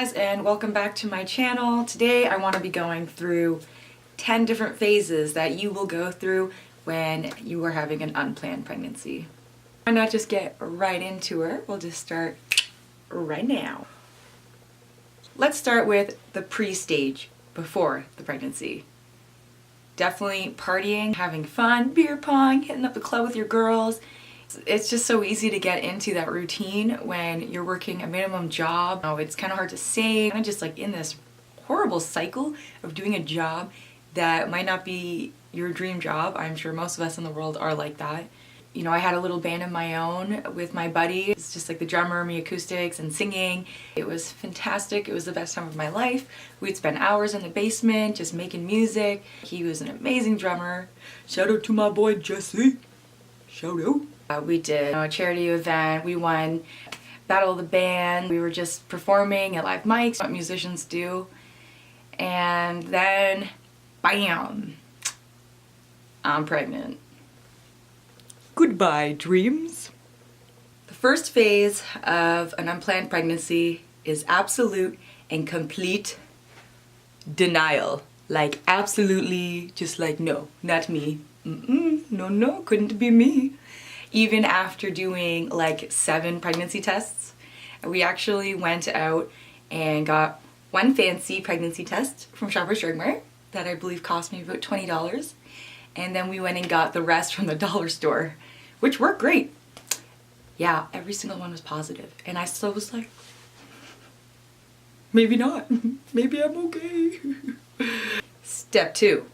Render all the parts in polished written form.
guys, and welcome back to my channel. Today I want to be going through 10 different phases that you will go through when you are having an unplanned pregnancy. Why not just get right into her? We'll just start right now. Let's start with the pre-stage, before the pregnancy. Definitely partying, having fun, beer pong, hitting up the club with your girls. It's just so easy to get into that routine when you're working a minimum job. Oh, it's kind of hard to save. I'm just like in this horrible cycle of doing a job that might not be your dream job. I'm sure most of us in the world are like that. You know, I had a little band of my own with my buddy. It's just like the drummer, me acoustics and singing. It was fantastic. It was the best time of my life. We'd spend hours in the basement just making music. He was an amazing drummer. Shout out to my boy Jesse. Shout out. We did a charity event. We won Battle of the Band. We were just performing at live mics, what musicians do. And then, bam, I'm pregnant. Goodbye, dreams. The first phase of an unplanned pregnancy is absolute and complete denial. Like, absolutely, just like, no, not me. No, couldn't be me. Even after doing like 7 pregnancy tests, we actually went out and got one fancy pregnancy test from Shoppers Drug Mart that I believe cost me about $20. And then we went and got the rest from the dollar store, which worked great. Yeah, every single one was positive. And I still was like, maybe not. Maybe I'm okay. Step 2,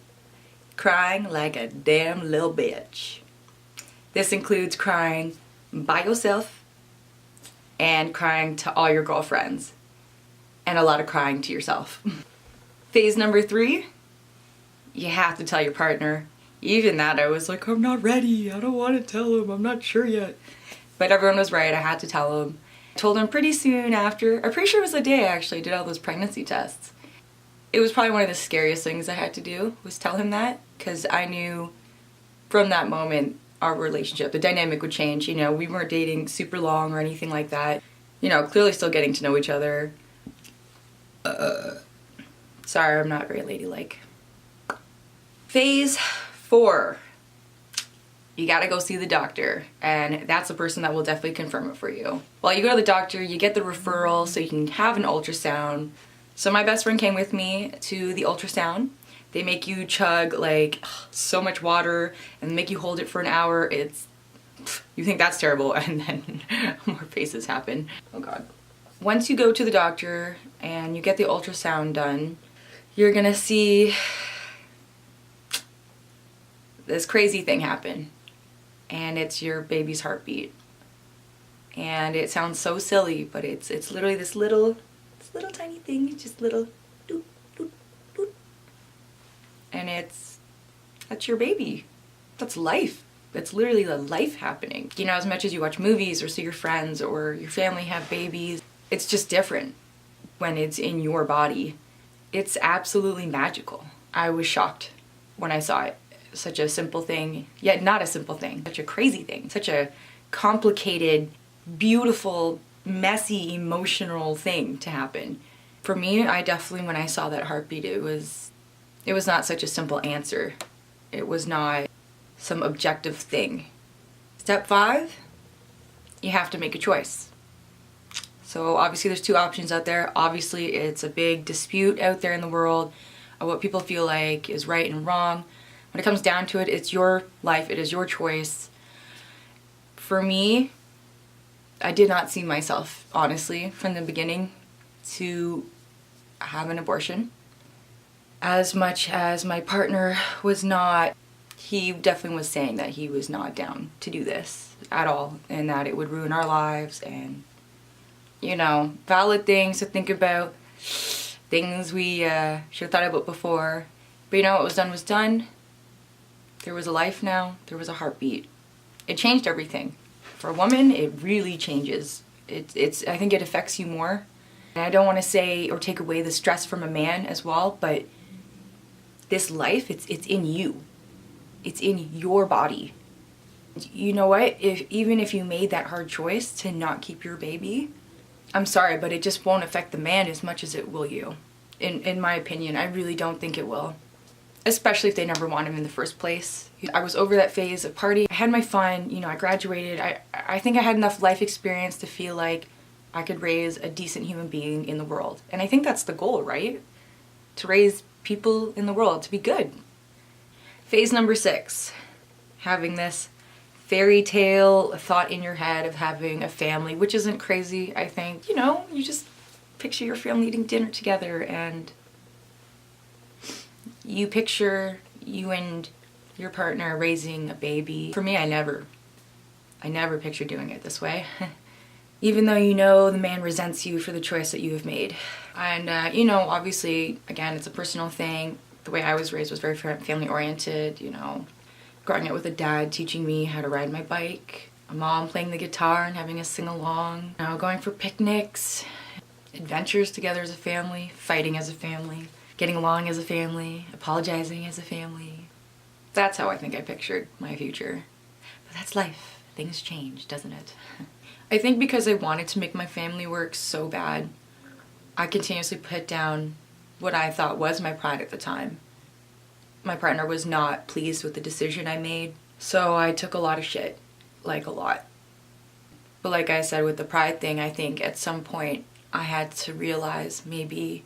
crying like a damn little bitch. This includes crying by yourself and crying to all your girlfriends and a lot of crying to yourself. Phase number 3, you have to tell your partner. Even that I was like, I'm not ready. I don't want to tell him. I'm not sure yet. But everyone was right. I had to tell him. I told him pretty soon after. I'm pretty sure it was the day I actually did all those pregnancy tests. It was probably one of the scariest things I had to do, was tell him that, because I knew from that moment our relationship, the dynamic would change. You know, we weren't dating super long or anything like that. You know, clearly still getting to know each other. Sorry, I'm not very ladylike. Phase 4. You gotta go see the doctor, and that's the person that will definitely confirm it for you. Well, you go to the doctor, you get the referral so you can have an ultrasound. So my best friend came with me to the ultrasound. They make you chug like so much water and make you hold it for an hour. You think that's terrible, and then more phases happen. Oh God. Once you go to the doctor and you get the ultrasound done, you're gonna see this crazy thing happen. And it's your baby's heartbeat. And it sounds so silly, but it's literally this little tiny thing. It's just little doot, doot, doot. And that's your baby. That's life. That's literally the life happening. You know, as much as you watch movies or see your friends or your family have babies, it's just different when it's in your body. It's absolutely magical. I was shocked when I saw it. Such a simple thing, yet not a simple thing. Such a crazy thing. Such a complicated, beautiful, messy, emotional thing to happen. For me, I definitely, when I saw that heartbeat, it was not such a simple answer. It was not some objective thing. Step 5, you have to make a choice. So obviously there's 2 options out there. Obviously it's a big dispute out there in the world of what people feel like is right and wrong. When it comes down to it, it's your life, it is your choice. For me, I did not see myself, honestly, from the beginning to have an abortion. As much as my partner was not, he definitely was saying that he was not down to do this at all, and that it would ruin our lives, and, you know, valid things to think about, things we should have thought about before. But you know, what was done was done. There was a life now, there was a heartbeat. It changed everything. For a woman, it really changes. I think it affects you more. And I don't want to say or take away the stress from a man as well, but this life, it's in you. It's in your body. You know what? Even if you made that hard choice to not keep your baby, I'm sorry, but it just won't affect the man as much as it will you. In my opinion, I really don't think it will. Especially if they never want him in the first place. I was over that phase of party. I had my fun, you know, I graduated. I think I had enough life experience to feel like I could raise a decent human being in the world. And I think that's the goal, right? To raise people in the world, to be good. Phase number 6, having this fairy tale thought in your head of having a family, which isn't crazy, I think. You know, you just picture your family eating dinner together, and you picture you and your partner raising a baby. For me, I never pictured doing it this way. Even though you know the man resents you for the choice that you have made. And, you know, obviously, again, it's a personal thing. The way I was raised was very family-oriented, you know. Growing up with a dad teaching me how to ride my bike, a mom playing the guitar and having us sing along, you know, going for picnics, adventures together as a family, fighting as a family, getting along as a family, apologizing as a family. That's how I think I pictured my future. But that's life. Things change, doesn't it? I think because I wanted to make my family work so bad, I continuously put down what I thought was my pride at the time. My partner was not pleased with the decision I made, so I took a lot of shit. Like, a lot. But like I said, with the pride thing, I think at some point I had to realize maybe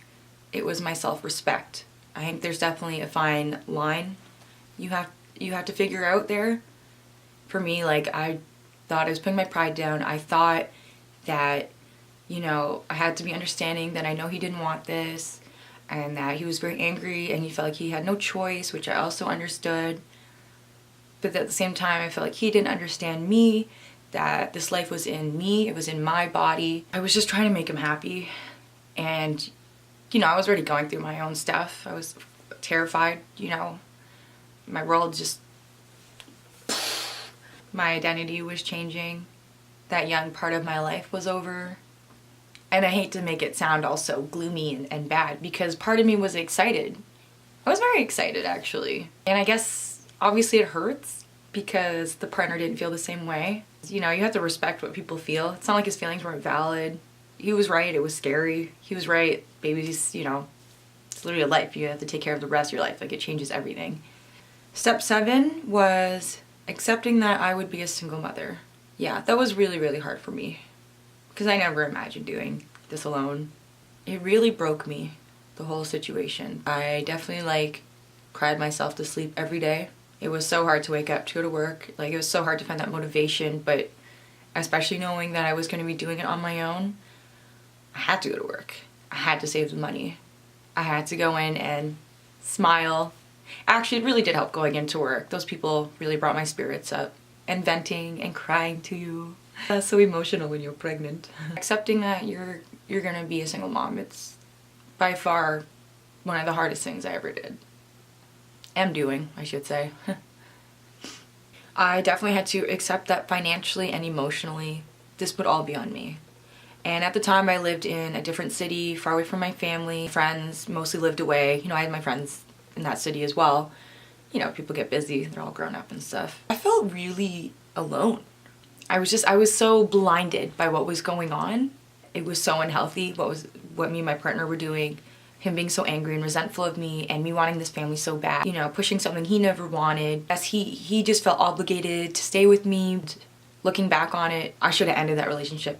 it was my self-respect. I think there's definitely a fine line you have to figure out there. For me, like, I thought I was putting my pride down. I thought that, you know, I had to be understanding that I know he didn't want this, and that he was very angry and he felt like he had no choice, which I also understood. But at the same time, I felt like he didn't understand me, that this life was in me, it was in my body. I was just trying to make him happy. And, you know, I was already going through my own stuff. I was terrified, you know. My world just... My identity was changing. That young part of my life was over. And I hate to make it sound all so gloomy and bad, because part of me was excited. I was very excited, actually. And I guess, obviously it hurts because the partner didn't feel the same way. You know, you have to respect what people feel. It's not like his feelings weren't valid. He was right, it was scary. He was right, babies, you know, it's literally a life. You have to take care of the rest of your life. Like, it changes everything. Step 7 was accepting that I would be a single mother. Yeah, that was really, really hard for me, because I never imagined doing this alone. It really broke me, the whole situation. I definitely, like, cried myself to sleep every day. It was so hard to wake up to go to work. Like, it was so hard to find that motivation, but especially knowing that I was going to be doing it on my own, I had to go to work. I had to save the money. I had to go in and smile. Actually, it really did help going into work. Those people really brought my spirits up. And venting and crying to you. That's so emotional when you're pregnant. Accepting that you're gonna be a single mom, it's by far one of the hardest things I ever did. Am doing, I should say. I definitely had to accept that financially and emotionally, this would all be on me. And at the time I lived in a different city, far away from my family. Friends mostly lived away. You know, I had my friends in that city as well. You know, people get busy, they're all grown up and stuff. I felt really alone. I was so blinded by what was going on. It was so unhealthy, what me and my partner were doing. Him being so angry and resentful of me, and me wanting this family so bad. You know, pushing something he never wanted. As he just felt obligated to stay with me. Looking back on it, I should have ended that relationship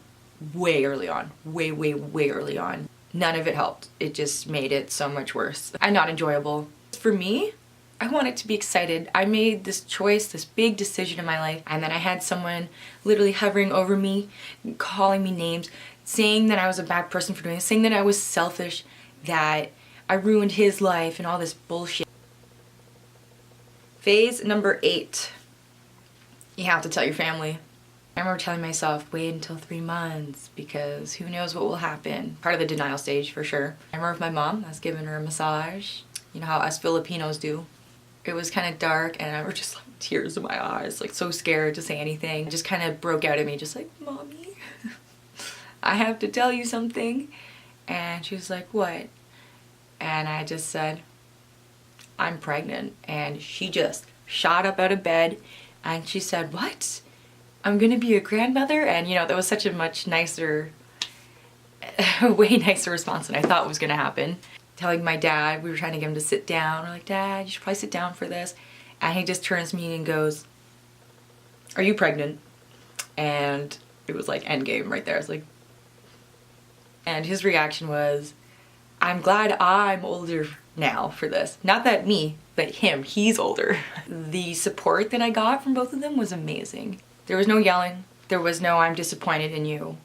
way early on. Way, way, way early on. None of it helped. It just made it so much worse. And not enjoyable. For me, I wanted to be excited. I made this choice, this big decision in my life, and then I had someone literally hovering over me, calling me names, saying that I was a bad person for doing this, saying that I was selfish, that I ruined his life, and all this bullshit. Phase number 8. You have to tell your family. I remember telling myself, wait until 3 months, because who knows what will happen. Part of the denial stage, for sure. I remember my mom, I was giving her a massage. You know how us Filipinos do. It was kind of dark, and I remember just like tears in my eyes, like so scared to say anything. It just kind of broke out at me, just like, Mommy, I have to tell you something. And she was like, what? And I just said, I'm pregnant. And she just shot up out of bed, and she said, what? I'm gonna be a grandmother? And you know, that was such a much nicer a way nicer response than I thought was gonna happen. Telling my dad, we were trying to get him to sit down. We're like, Dad, you should probably sit down for this. And he just turns to me and goes, are you pregnant? And it was like endgame right there. I was like, and his reaction was, I'm glad I'm older now for this. Not that me, but him, he's older. The support that I got from both of them was amazing. There was no yelling. There was no, I'm disappointed in you.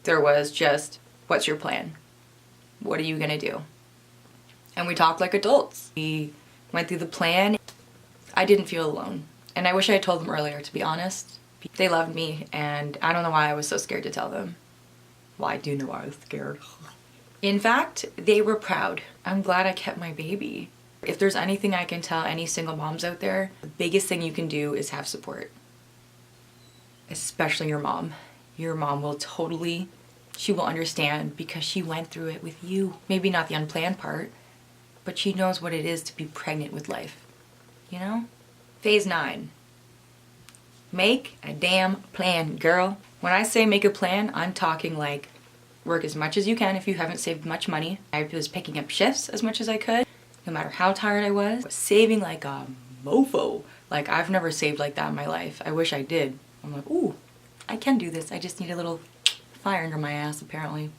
There was just, what's your plan? What are you gonna do? And we talked like adults. We went through the plan. I didn't feel alone. And I wish I had told them earlier, to be honest. They loved me, and I don't know why I was so scared to tell them. Well, I do know why I was scared. In fact, they were proud. I'm glad I kept my baby. If there's anything I can tell any single moms out there, the biggest thing you can do is have support. Especially your mom. Your mom will totally, she will understand because she went through it with you. Maybe not the unplanned part, but she knows what it is to be pregnant with life. You know? Phase 9. Make a damn plan, girl. When I say make a plan, I'm talking like work as much as you can if you haven't saved much money. I was picking up shifts as much as I could, no matter how tired I was. Saving like a mofo. Like, I've never saved like that in my life. I wish I did. I'm like, ooh, I can do this. I just need a little fire under my ass, apparently.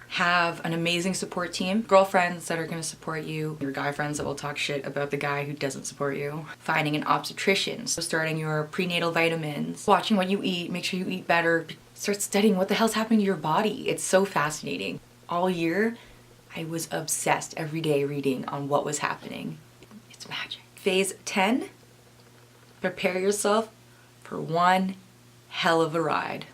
Have an amazing support team. Girlfriends that are gonna support you. Your guy friends that will talk shit about the guy who doesn't support you. Finding an obstetrician. So starting your prenatal vitamins. Watching what you eat. Make sure you eat better. Start studying what the hell's happening to your body. It's so fascinating. All year, I was obsessed every day reading on what was happening. It's magic. Phase 10. Prepare yourself for one hell of a ride.